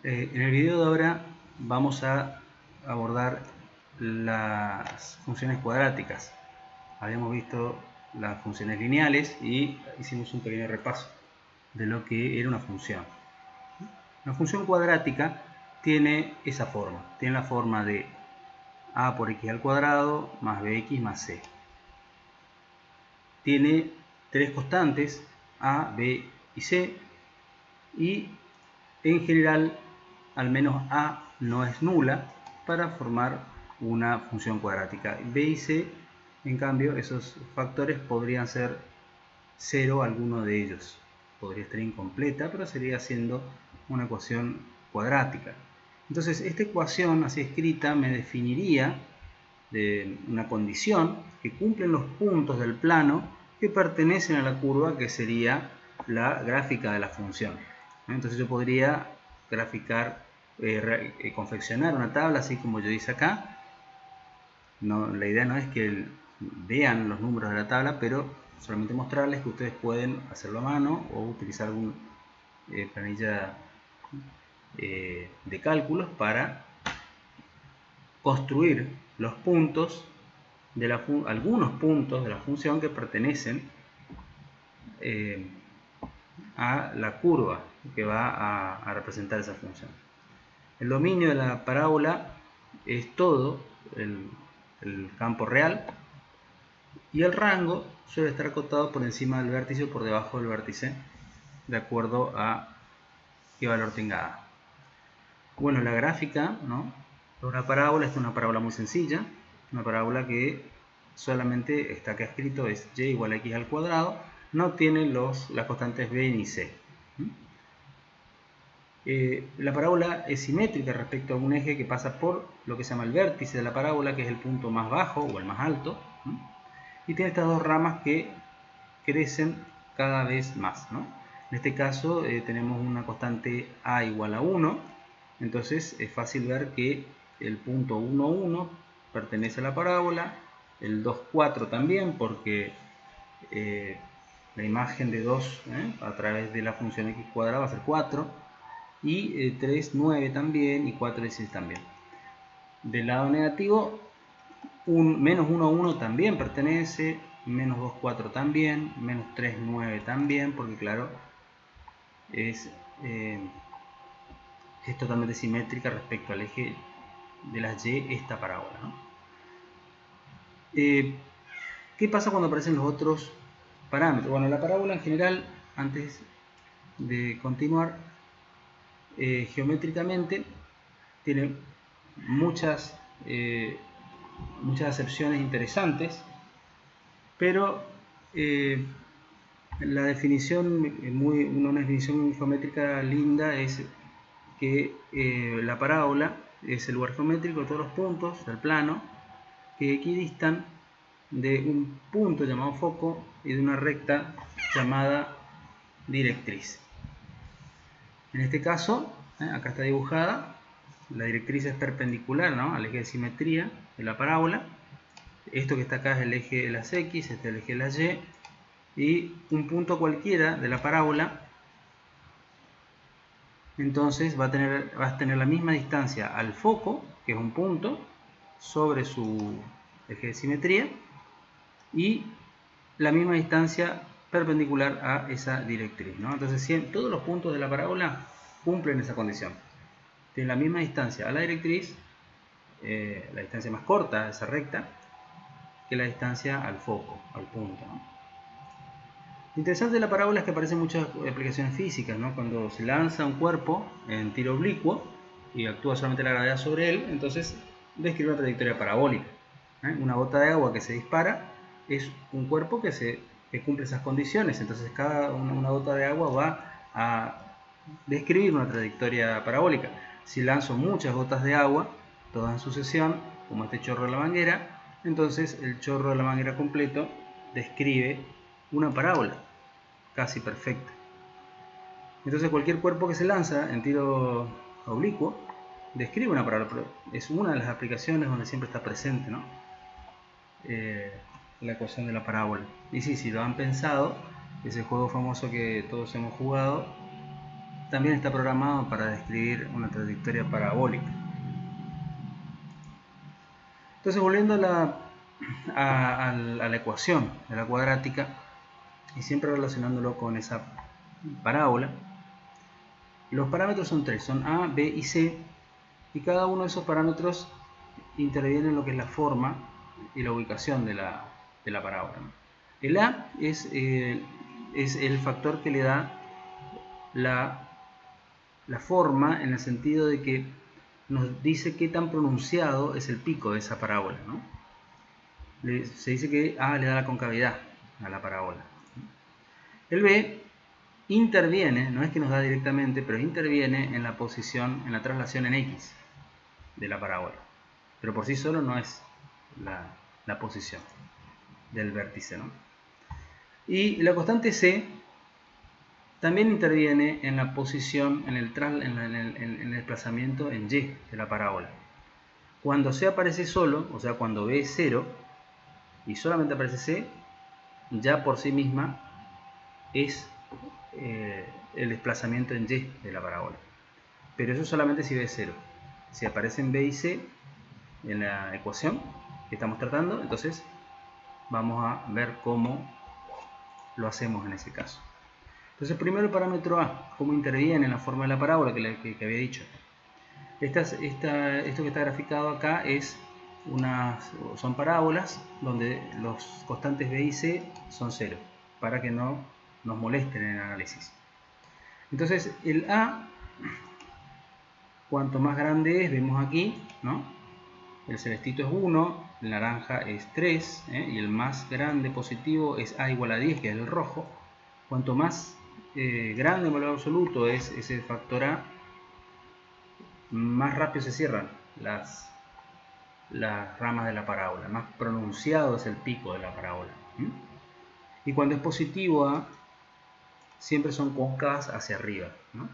En el video de ahora vamos a abordar las funciones cuadráticas. Habíamos visto las funciones lineales y hicimos un pequeño repaso de lo que era una función. Una función cuadrática tiene esa forma, tiene la forma de a por x al cuadrado más bx más c. Tiene tres constantes, a, b y c, y en general al menos a no es nula para formar una función cuadrática. B y c, en cambio, esos factores podrían ser 0 alguno de ellos. Podría estar incompleta, pero sería siendo una ecuación cuadrática. Entonces, esta ecuación así escrita me definiría de una condición que cumplen los puntos del plano que pertenecen a la curva, que sería la gráfica de la función. Entonces yo podría graficar, confeccionar una tabla así como yo hice acá. No, la idea no es que vean los números de la tabla, pero solamente mostrarles que ustedes pueden hacerlo a mano o utilizar alguna planilla de cálculos para construir los puntos de algunos puntos de la función que pertenecen a la curva que va a representar esa función. El dominio de la parábola es todo el campo real, y el rango suele estar acotado por encima del vértice o por debajo del vértice, de acuerdo a qué valor tenga a. Bueno, la gráfica, ¿no?, de una parábola es una parábola muy sencilla, una parábola que solamente está acá escrito, es y igual a x al cuadrado, no tiene las constantes b ni c. La parábola es simétrica respecto a un eje que pasa por lo que se llama el vértice de la parábola, que es el punto más bajo o el más alto, y tiene estas dos ramas que crecen cada vez más, ¿no? En este caso tenemos una constante a igual a 1, entonces es fácil ver que el punto 1, 1 pertenece a la parábola, el 2, 4 también, porque la imagen de 2 a través de la función x cuadrada va a ser 4, y 3, 9 también, y 4, 16 también. Del lado negativo, menos 1, 1 también pertenece, menos 2, 4 también, menos 3, 9 también, porque claro, es totalmente simétrica respecto al eje de las y esta parábola, ¿no? ¿Qué pasa cuando aparecen los otros parámetros? Bueno, la parábola en general, antes de continuar, geométricamente tiene muchas acepciones interesantes, pero la definición, una definición geométrica linda es que la parábola es el lugar geométrico de todos los puntos del plano que equidistan de un punto llamado foco y de una recta llamada directriz. En este caso, acá está dibujada, la directriz es perpendicular, ¿no?, al eje de simetría de la parábola. Esto que está acá es el eje de las x, este es el eje de las y, y un punto cualquiera de la parábola entonces va a tener la misma distancia al foco, que es un punto, sobre su eje de simetría, y la misma distancia perpendicular a esa directriz, ¿no? Entonces todos los puntos de la parábola cumplen esa condición. Tienen la misma distancia a la directriz, la distancia más corta a esa recta, que la distancia al foco, al punto, ¿no? Lo interesante de la parábola es que aparecen muchas aplicaciones físicas, ¿no? Cuando se lanza un cuerpo en tiro oblicuo y actúa solamente la gravedad sobre él, entonces describe una trayectoria parabólica. Una gota de agua que se dispara es un cuerpo que cumple esas condiciones, entonces cada una gota de agua va a describir una trayectoria parabólica. Si lanzo muchas gotas de agua, todas en sucesión, como este chorro de la manguera, entonces el chorro de la manguera completo describe una parábola casi perfecta. Entonces cualquier cuerpo que se lanza en tiro oblicuo describe una parábola, pero es una de las aplicaciones donde siempre está presente, ¿no?, la ecuación de la parábola. Y sí, si lo han pensado, ese juego famoso que todos hemos jugado, también está programado para describir una trayectoria parabólica. Entonces, volviendo a la ecuación de la cuadrática y siempre relacionándolo con esa parábola, los parámetros son tres, son A, B y C, y cada uno de esos parámetros interviene en lo que es la forma y la ubicación de la parábola. El A es el factor que le da la forma, en el sentido de que nos dice qué tan pronunciado es el pico de esa parábola, ¿no? Se dice que A le da la concavidad a la parábola. El B interviene, no es que nos da directamente, pero interviene en la posición, en la traslación en X de la parábola. Pero por sí solo no es la posición del vértice, ¿no? Y la constante C también interviene en la posición, en el desplazamiento en Y de la parábola. Cuando C aparece solo, o sea, cuando B es 0 y solamente aparece C, ya por sí misma es el desplazamiento en Y de la parábola. Pero eso solamente si B es 0. Si aparecen B y C en la ecuación que estamos tratando, entonces vamos a ver cómo lo hacemos en ese caso. Entonces, primero el parámetro A, cómo interviene en la forma de la parábola que había dicho. Esto que está graficado acá son parábolas donde los constantes B y C son 0, para que no nos molesten en el análisis. Entonces, el A, cuanto más grande es, vemos aquí, ¿no? El celestito es 1, el naranja es 3, y el más grande positivo es A igual a 10, que es el rojo. Cuanto más grande en valor absoluto es ese factor A, más rápido se cierran las ramas de la parábola, más pronunciado es el pico de la parábola. Y cuando es positivo A, siempre son cóncavas hacia arriba, ¿no?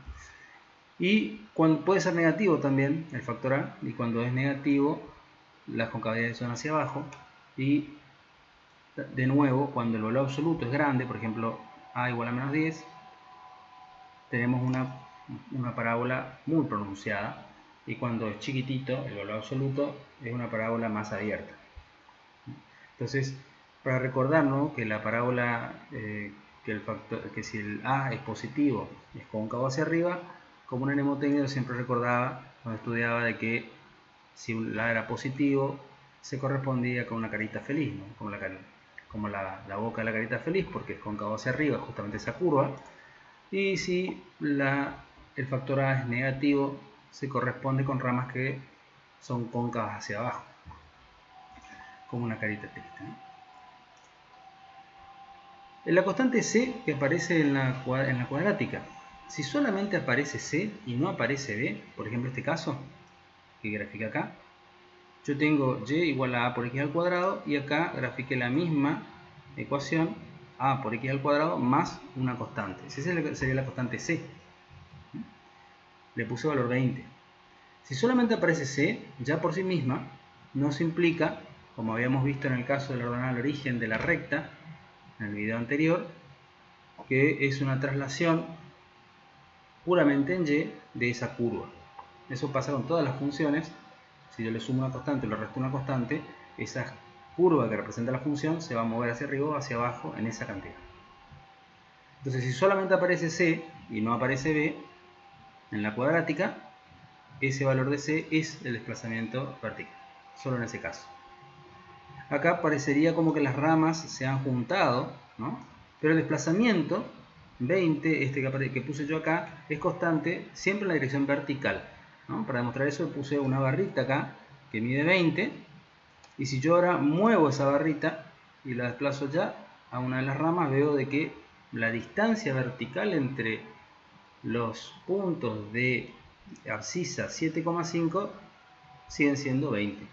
Y cuando puede ser negativo también el factor A, y cuando es negativo las concavidades son hacia abajo. Y de nuevo, cuando el valor absoluto es grande, por ejemplo A igual a menos 10, tenemos una parábola muy pronunciada, y cuando es chiquitito el valor absoluto es una parábola más abierta. Entonces, para recordarnos que la parábola, que si el A es positivo es cóncavo hacia arriba, como un mnemotécnico siempre recordaba cuando estudiaba de que si el A era positivo se correspondía con una carita feliz, ¿no? Como la boca de la carita feliz, porque es cóncavo hacia arriba, justamente esa curva. Y si el factor A es negativo, se corresponde con ramas que son cóncavas hacia abajo, como una carita triste, ¿no? En la constante C que aparece en la cuadrática, si solamente aparece C y no aparece B, por ejemplo este caso que grafiqué acá, yo tengo y igual a por x al cuadrado, y acá grafiqué la misma ecuación, a por x al cuadrado más una constante. Esa sería la constante C. Le puse valor 20. Si solamente aparece C, ya por sí misma, nos implica, como habíamos visto en el caso del ordenal origen de la recta, en el video anterior, que es una traslación puramente en Y de esa curva. Eso pasa con todas las funciones. Si yo le sumo una constante y le resto una constante, esa curva que representa la función se va a mover hacia arriba o hacia abajo en esa cantidad. Entonces, si solamente aparece C y no aparece B en la cuadrática, ese valor de C es el desplazamiento vertical, solo en ese caso. Acá parecería como que las ramas se han juntado, ¿no? Pero el desplazamiento 20, que puse yo acá, es constante siempre en la dirección vertical, ¿no? Para demostrar eso puse una barrita acá que mide 20, y si yo ahora muevo esa barrita y la desplazo ya a una de las ramas, veo de que la distancia vertical entre los puntos de abscisa 7,5 siguen siendo 20.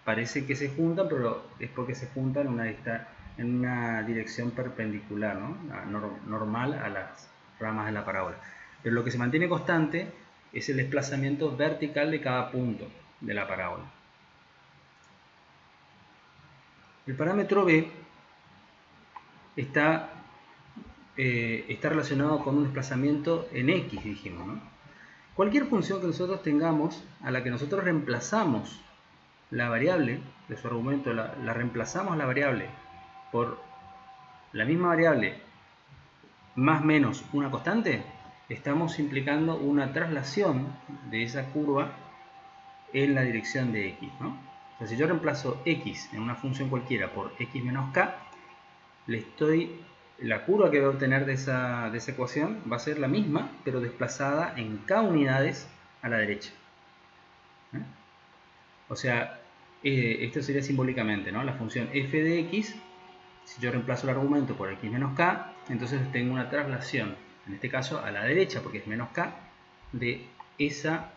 Parece que se juntan, pero es porque se juntan en una dirección perpendicular, ¿no? Normal a las ramas de la parábola. Pero lo que se mantiene constante es el desplazamiento vertical de cada punto de la parábola. El parámetro B está está relacionado con un desplazamiento en X, dijimos, ¿no? Cualquier función que nosotros tengamos, a la que nosotros reemplazamos la variable de su argumento, la reemplazamos la variable por la misma variable más menos una constante, estamos implicando una traslación de esa curva en la dirección de X, ¿no? O sea, si yo reemplazo X en una función cualquiera por X menos K, la curva que voy a obtener de esa ecuación va a ser la misma, pero desplazada en K unidades a la derecha. O sea, esto sería simbólicamente, ¿no? La función f de x, si yo reemplazo el argumento por x menos k, entonces tengo una traslación, en este caso a la derecha, porque es menos k, de esa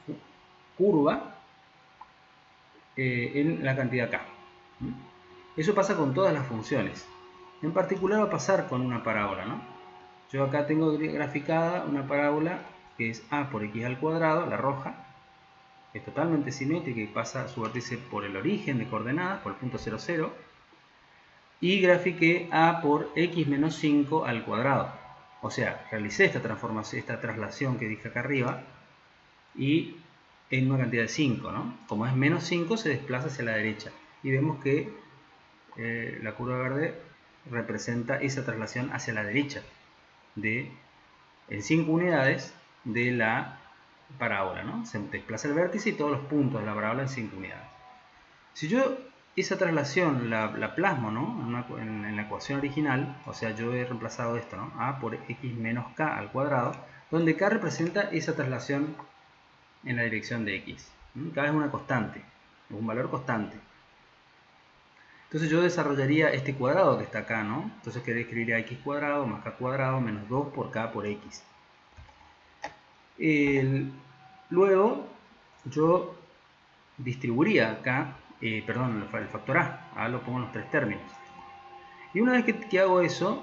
curva en la cantidad k. Eso pasa con todas las funciones. En particular va a pasar con una parábola, ¿no? Yo acá tengo graficada una parábola que es a por x al cuadrado, la roja, es totalmente simétrica y pasa su vértice por el origen de coordenadas, por el punto 0, 0, y grafiqué a por x menos 5 al cuadrado. O sea, realicé esta transformación, esta traslación que dije acá arriba, y en una cantidad de 5, ¿no? Como es menos 5, se desplaza hacia la derecha. Y vemos que la curva verde representa esa traslación hacia la derecha en 5 unidades de la parábola, ¿no? Se desplaza el vértice y todos los puntos de la parábola en 5 unidades. Si yo esa traslación la plasmo, ¿no? en la ecuación original, o sea, yo he reemplazado esto, ¿no? A por x menos k al cuadrado, donde k representa esa traslación en la dirección de x. K es una constante, es un valor constante. Entonces yo desarrollaría este cuadrado que está acá, ¿no? Entonces escribiría x cuadrado más k cuadrado menos 2 por k por x. Luego yo distribuiría acá, el factor a lo pongo en los tres términos. Y una vez que hago eso,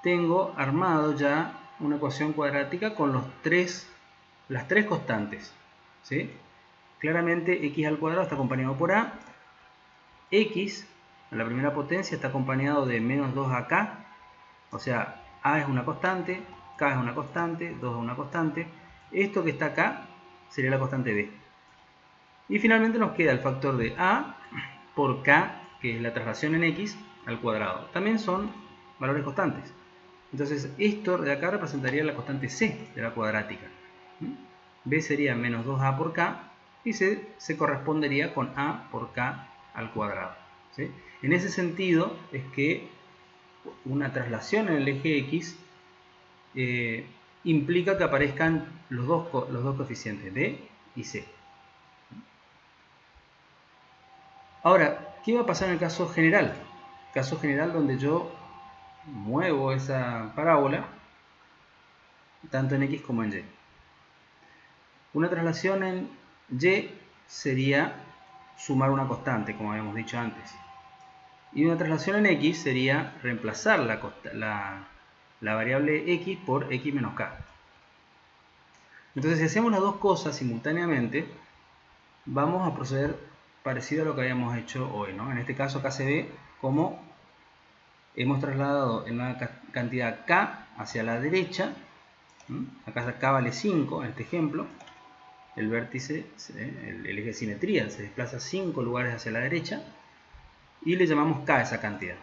tengo armado ya una ecuación cuadrática con las tres constantes, ¿sí? Claramente x al cuadrado está acompañado por a, x a la primera potencia está acompañado de menos 2ak, o sea, a es una constante, k es una constante, 2 es una constante. Esto que está acá sería la constante b. Y finalmente nos queda el factor de a por k, que es la traslación en x, al cuadrado. También son valores constantes. Entonces esto de acá representaría la constante c de la cuadrática. B sería menos 2a por k y c se correspondería con a por k al cuadrado, ¿sí? En ese sentido es que una traslación en el eje x implica que aparezcan los dos coeficientes, b y c. Ahora, ¿qué va a pasar en el caso general? Caso general donde yo muevo esa parábola tanto en x como en y. Una traslación en y sería sumar una constante, como habíamos dicho antes. Y una traslación en x sería reemplazar la variable x por x menos k. Entonces, si hacemos las dos cosas simultáneamente, vamos a proceder parecido a lo que habíamos hecho hoy, ¿no? En este caso acá se ve cómo hemos trasladado en una cantidad k hacia la derecha. Acá k vale 5 en este ejemplo. El vértice, el eje de simetría, se desplaza 5 lugares hacia la derecha y le llamamos k a esa cantidad.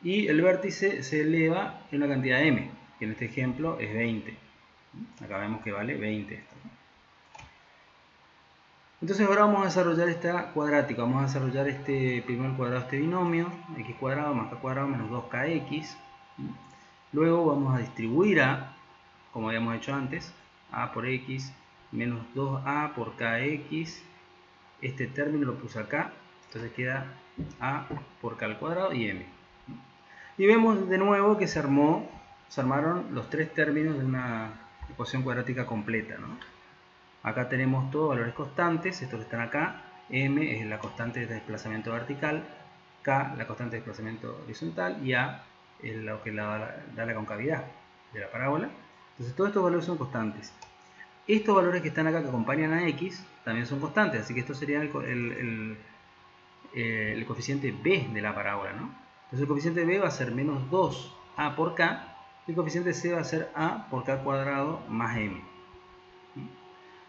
Y el vértice se eleva en una cantidad m, que en este ejemplo es 20. Acá vemos que vale 20 esto, ¿no? Entonces ahora vamos a desarrollar esta cuadrática. Vamos a desarrollar este primer cuadrado, este binomio, x cuadrado más k cuadrado menos 2kx. Luego vamos a distribuir a, como habíamos hecho antes, a por x menos 2a por kx. Este término lo puse acá, entonces queda a por k al cuadrado y m. Y vemos de nuevo que se armaron los tres términos de una ecuación cuadrática completa, ¿no? Acá tenemos todos valores constantes, estos que están acá. M es la constante de desplazamiento vertical, K la constante de desplazamiento horizontal y A es lo que da la concavidad de la parábola. Entonces todos estos valores son constantes. Estos valores que están acá que acompañan a X también son constantes, así que esto sería el coeficiente B de la parábola, ¿no? Entonces el coeficiente B va a ser menos 2A por K el coeficiente c va a ser a por k cuadrado más m.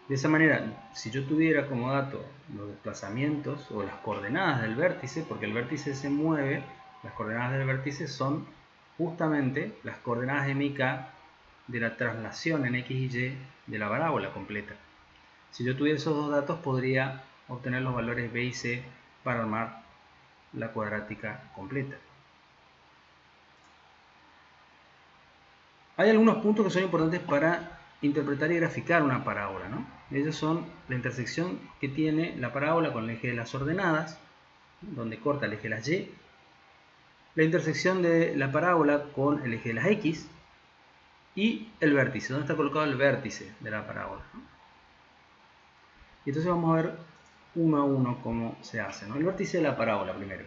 De esa manera, si yo tuviera como dato los desplazamientos o las coordenadas del vértice, porque el vértice se mueve, las coordenadas del vértice son justamente las coordenadas de m y k de la traslación en x y y de la parábola completa. Si yo tuviera esos dos datos, podría obtener los valores b y c para armar la cuadrática completa. Hay algunos puntos que son importantes para interpretar y graficar una parábola, ¿no? Ellos son la intersección que tiene la parábola con el eje de las ordenadas, donde corta el eje de las y, la intersección de la parábola con el eje de las x y el vértice, donde está colocado el vértice de la parábola, ¿no? Y entonces vamos a ver uno a uno cómo se hace, ¿no? El vértice de la parábola primero.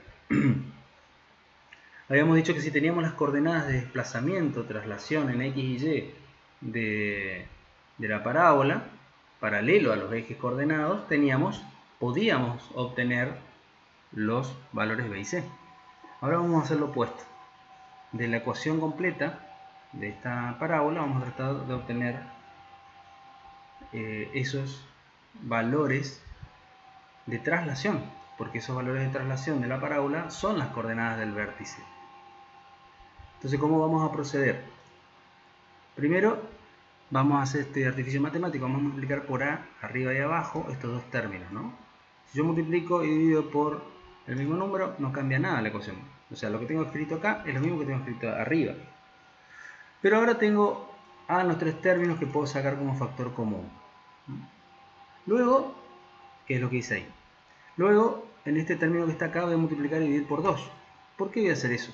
Habíamos dicho que si teníamos las coordenadas de desplazamiento, traslación en x y y de la parábola, paralelo a los ejes coordenados, podíamos obtener los valores b y c. Ahora vamos a hacer lo opuesto. De la ecuación completa de esta parábola vamos a tratar de obtener esos valores de traslación, porque esos valores de traslación de la parábola son las coordenadas del vértice. Entonces, ¿cómo vamos a proceder? Primero, vamos a hacer este artificio matemático. Vamos a multiplicar por a, arriba y abajo, estos dos términos, ¿no? Si yo multiplico y divido por el mismo número, no cambia nada la ecuación. O sea, lo que tengo escrito acá es lo mismo que tengo escrito arriba. Pero ahora tengo a en los tres términos que puedo sacar como factor común. Luego, ¿qué es lo que hice ahí? Luego, en este término que está acá, voy a multiplicar y dividir por 2. ¿Por qué voy a hacer eso?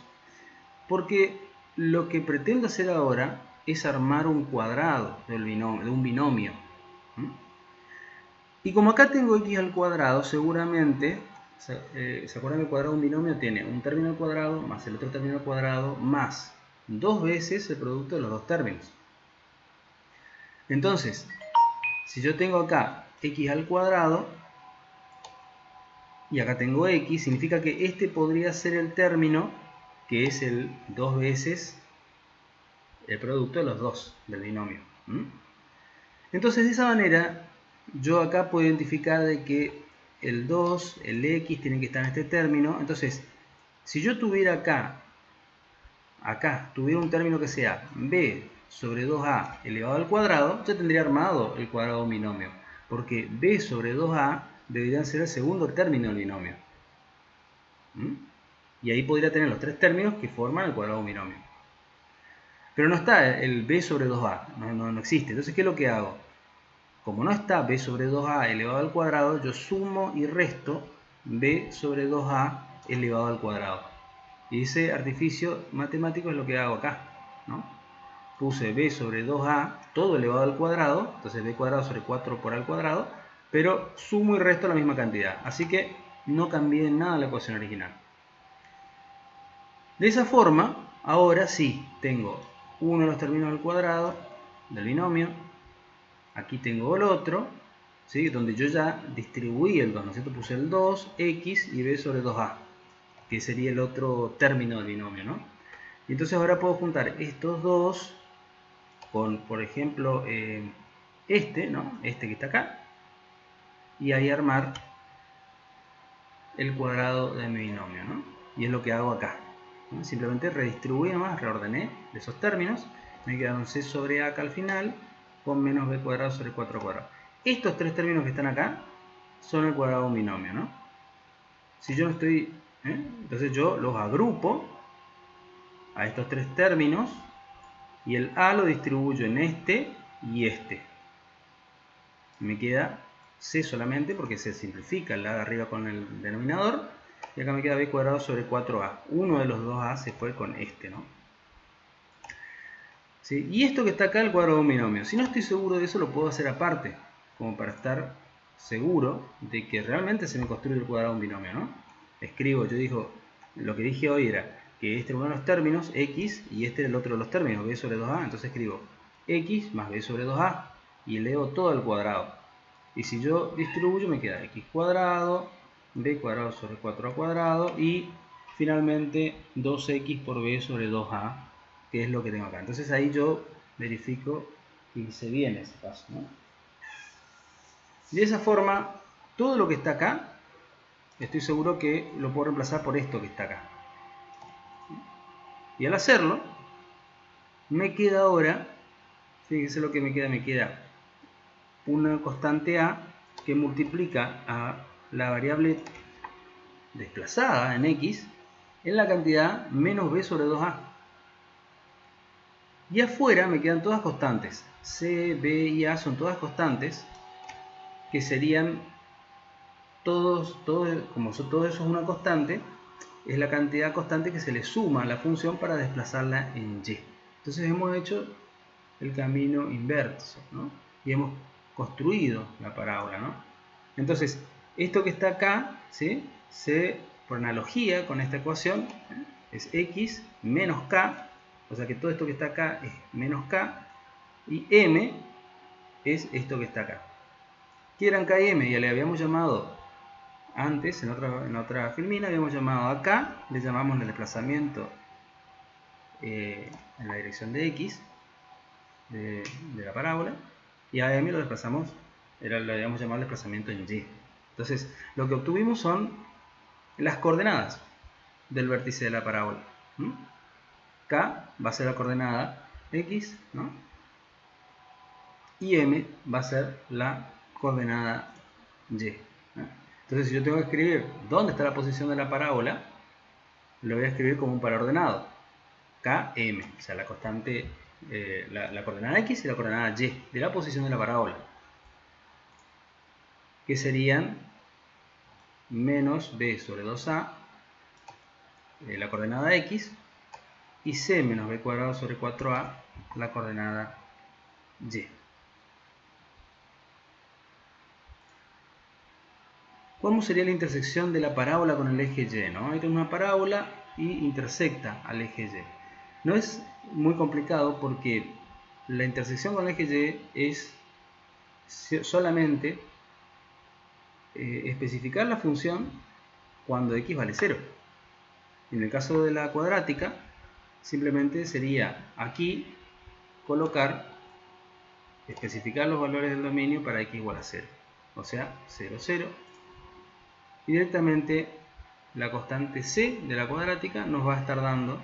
Porque lo que pretendo hacer ahora es armar un cuadrado de un binomio. Y como acá tengo x al cuadrado, seguramente, ¿se acuerdan que el cuadrado de un binomio tiene un término al cuadrado más el otro término al cuadrado más dos veces el producto de los dos términos? Entonces, si yo tengo acá x al cuadrado y acá tengo x, significa que este podría ser el término que es el dos veces el producto de los dos del binomio. Entonces, de esa manera, yo acá puedo identificar de que el 2, el x, tienen que estar en este término. Entonces, si yo tuviera acá tuviera un término que sea b sobre 2a elevado al cuadrado, yo tendría armado el cuadrado de un binomio, porque b sobre 2a deberían ser el segundo término del binomio. Y ahí podría tener los tres términos que forman el cuadrado de un binomio. Pero no está el b sobre 2a, no existe. Entonces, ¿qué es lo que hago? Como no está b sobre 2a elevado al cuadrado, yo sumo y resto b sobre 2a elevado al cuadrado. Y ese artificio matemático es lo que hago acá, ¿no? Puse b sobre 2a, todo elevado al cuadrado, entonces b cuadrado sobre 4 por a al cuadrado, pero sumo y resto la misma cantidad. Así que no cambié nada la ecuación original. De esa forma, ahora sí, tengo uno de los términos al cuadrado del binomio, aquí tengo el otro, ¿sí? Donde yo ya distribuí el 2, ¿no es cierto? Puse el 2, x y b sobre 2a, que sería el otro término del binomio, ¿no? Y entonces ahora puedo juntar estos dos con, por ejemplo, este, ¿no? Este que está acá, y ahí armar el cuadrado de mi binomio, ¿no? Y es lo que hago acá. Simplemente redistribuí nomás, reordené de esos términos, me quedaron c sobre a acá al final, con menos b cuadrado sobre 4 al cuadrado. Estos tres términos que están acá son el cuadrado de un binomio, ¿no? Si yo no estoy, entonces yo los agrupo a estos tres términos y el a lo distribuyo en este y este. Me queda c solamente porque se simplifica el a de arriba con el denominador. Y acá me queda b cuadrado sobre 4a. Uno de los dos a se fue con este, ¿no? ¿Sí? Y esto que está acá, el cuadrado de un binomio. Si no estoy seguro de eso, lo puedo hacer aparte, como para estar seguro de que realmente se me construye el cuadrado de un binomio, ¿no? Escribo, lo que dije hoy era que este era uno de los términos, x, y este era el otro de los términos, b sobre 2a. Entonces escribo x más b sobre 2a y leo todo al cuadrado. Y si yo distribuyo, me queda x cuadrado, b cuadrado sobre 4a cuadrado y finalmente 2x por b sobre 2a que es lo que tengo acá. Entonces ahí yo verifico que hice bien ese paso, ¿no? De esa forma, todo lo que está acá, estoy seguro que lo puedo reemplazar por esto que está acá. Y al hacerlo, me queda ahora, fíjense lo que me queda una constante a que multiplica a la variable desplazada en x en la cantidad menos b sobre 2a. Y afuera me quedan todas constantes. C, B y A son todas constantes, que serían como todo eso es una constante, es la cantidad constante que se le suma a la función para desplazarla en y. Entonces hemos hecho el camino inverso, ¿no? Y hemos construido la parábola, ¿no? Entonces, esto que está acá, ¿sí? Por analogía con esta ecuación, es x menos k, o sea que todo esto que está acá es menos k, y m es esto que está acá. ¿Qué eran k y m? Ya le habíamos llamado antes, en otra filmina, habíamos llamado a k, le llamamos el desplazamiento en la dirección de x, de la parábola, y a m lo desplazamos, lo habíamos llamado el desplazamiento en y. Entonces, lo que obtuvimos son las coordenadas del vértice de la parábola. K va a ser la coordenada x, ¿no? Y m va a ser la coordenada y. Entonces, si yo tengo que escribir dónde está la posición de la parábola, lo voy a escribir como un paraordenado. Km, o sea, la constante, la coordenada x y la coordenada y de la posición de la parábola, que serían menos b sobre 2a, la coordenada x, y c menos b cuadrado sobre 4a, la coordenada y. ¿Cómo sería la intersección de la parábola con el eje y? ¿No? Hay una parábola y intersecta al eje y. No es muy complicado porque la intersección con el eje y es solamente especificar la función cuando x vale 0. En el caso de la cuadrática, simplemente sería aquí especificar los valores del dominio para x igual a 0. O sea, 0, 0. Y directamente la constante c de la cuadrática nos va a estar dando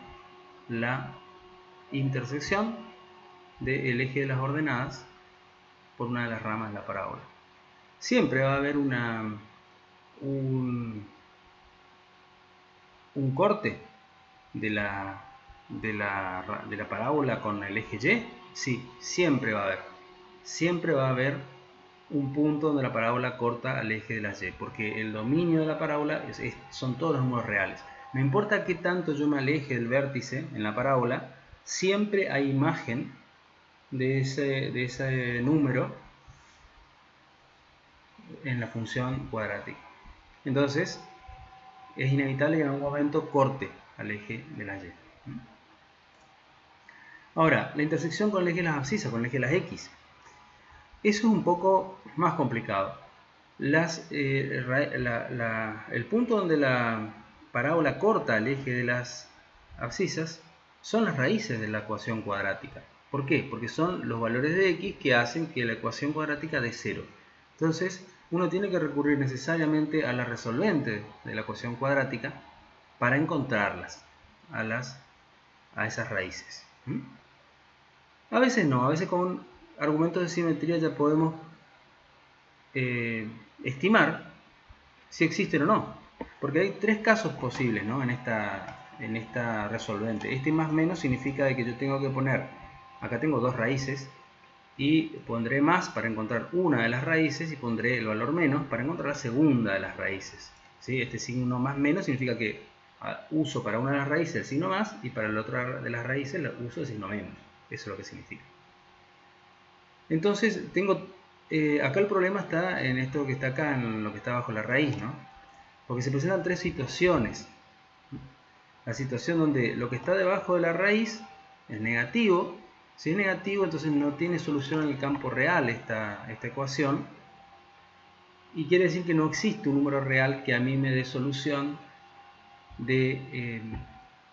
la intersección del eje de las ordenadas por una de las ramas de la parábola. Siempre va a haber un corte de la parábola con el eje y. Sí, siempre va a haber. Siempre va a haber un punto donde la parábola corta al eje de la y, porque el dominio de la parábola son todos los números reales. No importa qué tanto yo me aleje del vértice en la parábola, siempre hay imagen de ese número en la función cuadrática. Entonces, es inevitable que en algún momento corte al eje de la y. Ahora, la intersección con el eje de las abscisas, con el eje de las x. Eso es un poco más complicado. El punto donde la parábola corta el eje de las abscisas son las raíces de la ecuación cuadrática. ¿Por qué? Porque son los valores de x que hacen que la ecuación cuadrática dé 0. Entonces, uno tiene que recurrir necesariamente a la resolvente de la ecuación cuadrática para encontrarlas, a esas raíces. A veces no, a veces con argumentos de simetría ya podemos estimar si existen o no, porque hay tres casos posibles, ¿no? en esta resolvente. Este más menos significa de que yo tengo que poner, acá tengo dos raíces, y pondré más para encontrar una de las raíces y pondré el valor menos para encontrar la segunda de las raíces. ¿Sí? Este signo más menos significa que uso para una de las raíces el signo más y para la otra de las raíces uso el signo menos. Eso es lo que significa. Entonces, acá el problema está en esto que está acá, en lo que está bajo la raíz, ¿no? Porque se presentan tres situaciones. La situación donde lo que está debajo de la raíz es negativo. Si es negativo, entonces no tiene solución en el campo real esta ecuación. Y quiere decir que no existe un número real que a mí me dé solución de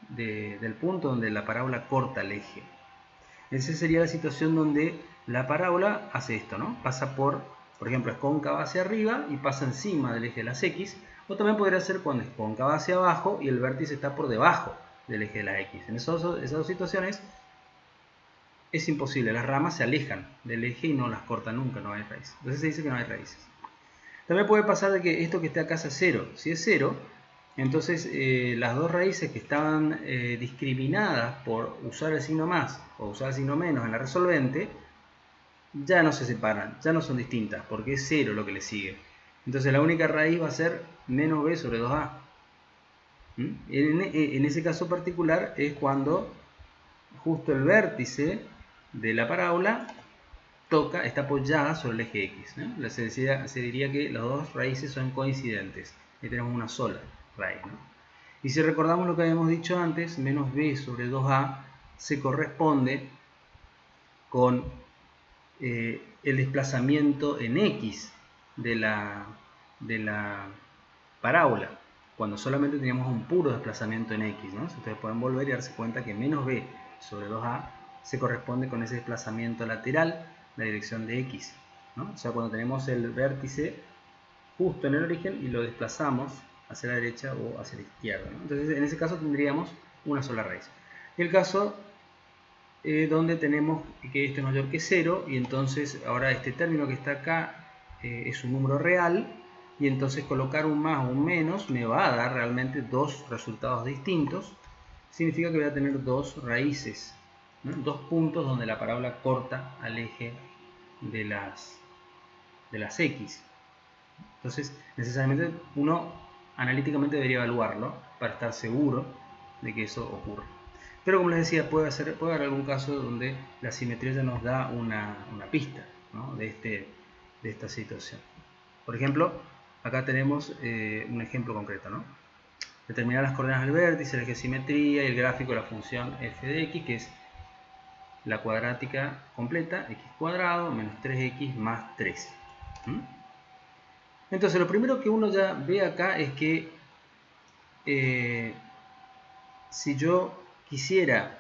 del punto donde la parábola corta el eje. Esa sería la situación donde la parábola hace esto, ¿no? Pasa por ejemplo, es cóncava hacia arriba y pasa encima del eje de las X, o también podría ser cuando es cóncava hacia abajo y el vértice está por debajo del eje de la X. En esas dos situaciones es imposible, las ramas se alejan del eje y no las cortan nunca, no hay raíz. Entonces se dice que no hay raíces. También puede pasar de que esto que esté acá sea 0. Si es 0, entonces las dos raíces que estaban discriminadas por usar el signo más o usar el signo menos en la resolvente, ya no se separan, ya no son distintas, porque es 0 lo que le sigue. Entonces la única raíz va a ser menos b sobre 2a. En ese caso particular es cuando justo el vértice de la parábola está apoyada sobre el eje X, ¿no? Se diría que las dos raíces son coincidentes y tenemos una sola raíz, ¿no? Y si recordamos lo que habíamos dicho antes, menos b sobre 2a se corresponde con el desplazamiento en X de la parábola, cuando solamente teníamos un puro desplazamiento en X, ¿no? Ustedes pueden volver y darse cuenta que menos b sobre 2a se corresponde con ese desplazamiento lateral, la dirección de X, ¿no? O sea, cuando tenemos el vértice justo en el origen y lo desplazamos hacia la derecha o hacia la izquierda, ¿no? Entonces, en ese caso tendríamos una sola raíz. El caso donde tenemos que esto es mayor que 0 y entonces ahora este término que está acá es un número real y entonces colocar un más o un menos me va a dar realmente dos resultados distintos. Significa que voy a tener dos raíces, ¿no? Dos puntos donde la parábola corta al eje de las X. Entonces necesariamente uno analíticamente debería evaluarlo para estar seguro de que eso ocurre. Pero como les decía, puede haber algún caso donde la simetría ya nos da una pista, ¿no? de esta situación. Por ejemplo, acá tenemos un ejemplo concreto, ¿no? Determinar las coordenadas del vértice, el eje de simetría y el gráfico de la función f de x, que es la cuadrática completa, x cuadrado menos 3x más 13. Entonces, lo primero que uno ya ve acá es que si yo quisiera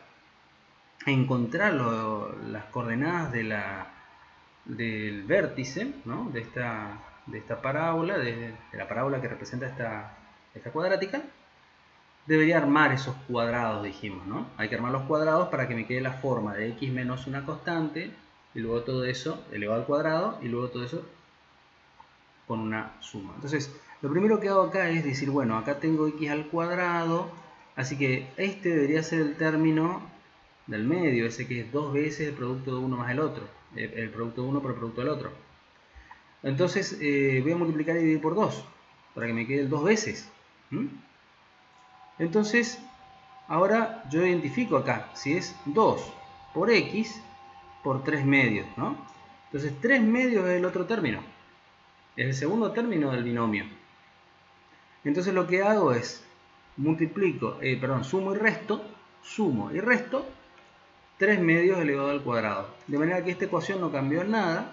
encontrar las coordenadas del vértice, ¿no? de esta parábola, de la parábola que representa esta cuadrática, debería armar esos cuadrados, dijimos, ¿no? Hay que armar los cuadrados para que me quede la forma de x menos una constante, y luego todo eso elevado al cuadrado, y luego todo eso con una suma. Entonces, lo primero que hago acá es decir, bueno, acá tengo x al cuadrado, así que este debería ser el término del medio, ese que es dos veces el producto de uno más el otro, el producto de uno por el producto del otro. Entonces voy a multiplicar y dividir por 2, para que me quede el 2 veces. Entonces, ahora yo identifico acá, si es 2 por x por 3 medios, ¿no? Entonces 3 medios es el otro término, es el segundo término del binomio. Entonces lo que hago es, sumo y resto 3 medios elevado al cuadrado. De manera que esta ecuación no cambió en nada,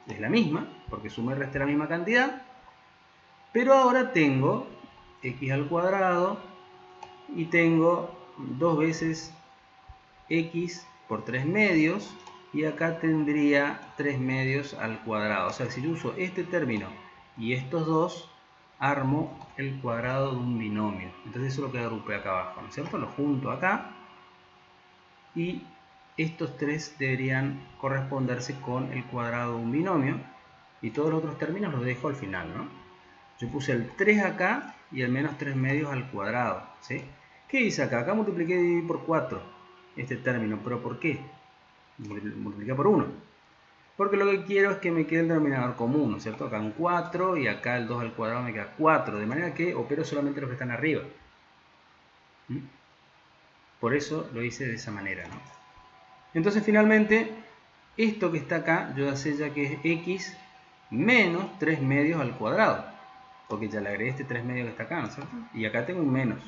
es la misma, porque sumo y resté la misma cantidad, pero ahora tengo x al cuadrado y tengo 2 veces x por 3 medios, y acá tendría 3 medios al cuadrado. O sea, si yo uso este término y estos dos, armo el cuadrado de un binomio. Entonces eso es lo que agrupé acá abajo, ¿no es cierto? Lo junto acá y estos tres deberían corresponderse con el cuadrado de un binomio y todos los otros términos los dejo al final, ¿no? Yo puse el 3 acá y el menos 3 medios al cuadrado, ¿sí? ¿Qué hice acá? Acá multipliqué y dividí por 4 este término, ¿pero por qué? Multipliqué por 1. Porque lo que quiero es que me quede el denominador común, ¿no es cierto? Acá un 4 y acá el 2 al cuadrado me queda 4, de manera que opero solamente los que están arriba. Por eso lo hice de esa manera, ¿no? Entonces finalmente, esto que está acá, yo ya sé ya que es x menos 3 medios al cuadrado, porque ya le agregué este 3 medios que está acá, ¿no es cierto? Y acá tengo un menos,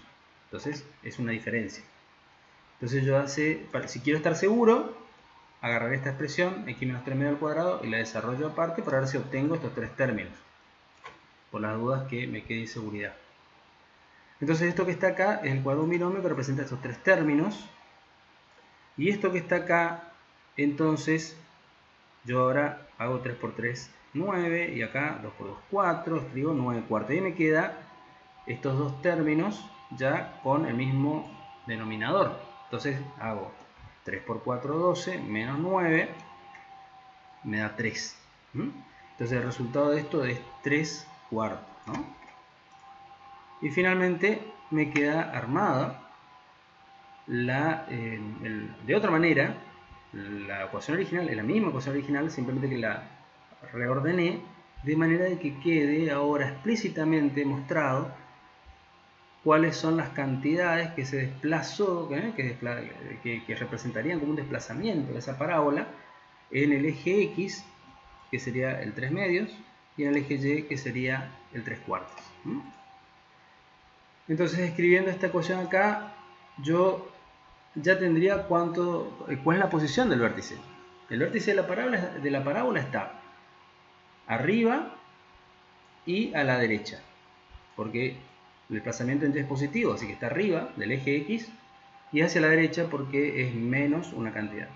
entonces es una diferencia. Entonces yo ya sé, si quiero estar seguro, agarraré esta expresión, x menos 3 medios al cuadrado, y la desarrollo aparte para ver si obtengo estos tres términos, por las dudas que me quede inseguridad. Entonces esto que está acá es el cuadrado de un binomio que representa estos tres términos. Y esto que está acá, entonces, yo ahora hago 3 por 3, 9, y acá 2 por 2, 4, escribo 9 cuartos. Y me queda estos dos términos ya con el mismo denominador. Entonces hago 3 por 4, 12, menos 9, me da 3. Entonces el resultado de esto es 3 cuartos, ¿no? Y finalmente me queda armada de otra manera. La ecuación original es la misma ecuación original, simplemente que la reordené de manera de que quede ahora explícitamente mostrado cuáles son las cantidades que se desplazó, que representarían como un desplazamiento de esa parábola en el eje X, que sería el 3 medios, y en el eje Y, que sería el 3 cuartos. Entonces, escribiendo esta ecuación acá, yo ya tendría cuál es la posición del vértice. El vértice de la parábola está arriba y a la derecha, porque el desplazamiento en Y es positivo, así que está arriba del eje X, y hacia la derecha porque es menos una cantidad,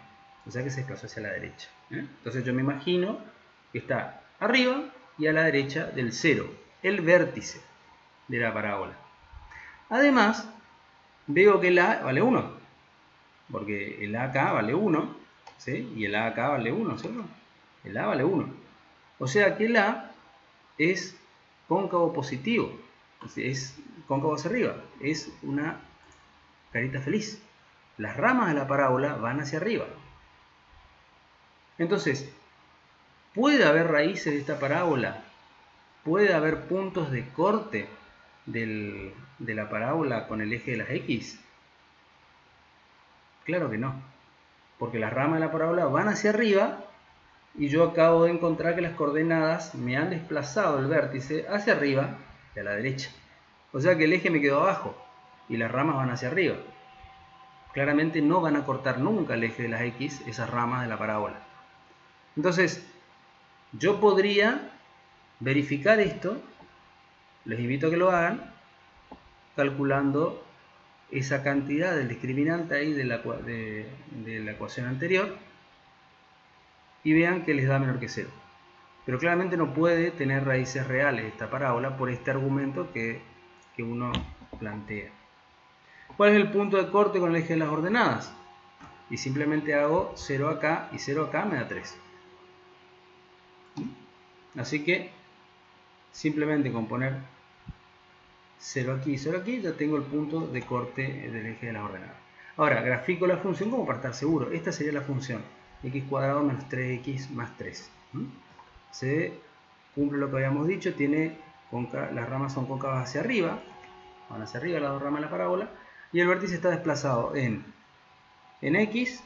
o sea que se desplazó hacia la derecha. Entonces yo me imagino que está arriba y a la derecha del 0, el vértice de la parábola. Además, veo que el A vale 1, porque el A acá vale 1, ¿sí? Y el A acá vale 1, ¿cierto? El A vale 1. O sea que el A es cóncavo positivo, es cóncavo hacia arriba, es una carita feliz. Las ramas de la parábola van hacia arriba. Entonces, ¿puede haber raíces de esta parábola? ¿Puede haber puntos de corte de la parábola con el eje de las X? Claro que no, porque las ramas de la parábola van hacia arriba y yo acabo de encontrar que las coordenadas me han desplazado el vértice hacia arriba y a la derecha. O sea que el eje me quedó abajo y las ramas van hacia arriba. Claramente no van a cortar nunca el eje de las X, esas ramas de la parábola. Entonces, yo podría verificar esto, les invito a que lo hagan, calculando esa cantidad del discriminante ahí de la ecuación anterior, y vean que les da menor que 0. Pero claramente no puede tener raíces reales esta parábola por este argumento que uno plantea. ¿Cuál es el punto de corte con el eje de las ordenadas? Y simplemente hago 0 acá y 0 acá me da 3. Así que simplemente con poner 0 aquí y 0 aquí ya tengo el punto de corte del eje de las ordenadas. Ahora grafico la función como para estar seguro. Esta sería la función x cuadrado menos 3x más 3. Se cumple lo que habíamos dicho, las ramas son cóncavas hacia arriba, van hacia arriba las dos ramas de la parábola, y el vértice está desplazado en X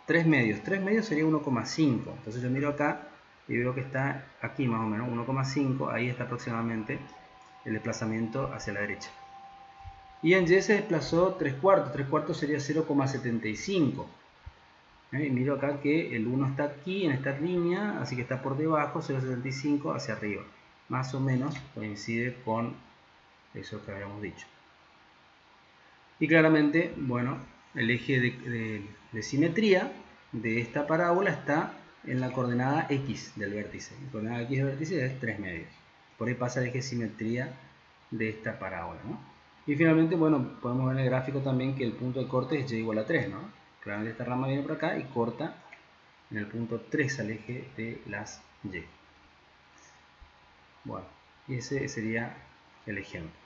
3 medios. 3 medios sería 1,5. Entonces yo miro acá y veo que está aquí más o menos 1,5. Ahí está aproximadamente el desplazamiento hacia la derecha. Y en Y se desplazó 3 cuartos. 3 cuartos sería 0,75. Y miro acá que el 1 está aquí en esta línea, así que está por debajo, 0,75 hacia arriba. Más o menos coincide con eso que habíamos dicho. Y claramente, bueno, el eje de simetría de esta parábola está en la coordenada X del vértice. La coordenada X del vértice es 3 medios. Por ahí pasa el eje de simetría de esta parábola, ¿no? Y finalmente, bueno, podemos ver en el gráfico también que el punto de corte es y igual a 3, ¿no? Claramente esta rama viene por acá y corta en el punto 3 al eje de las Y. Bueno, y ese sería el ejemplo.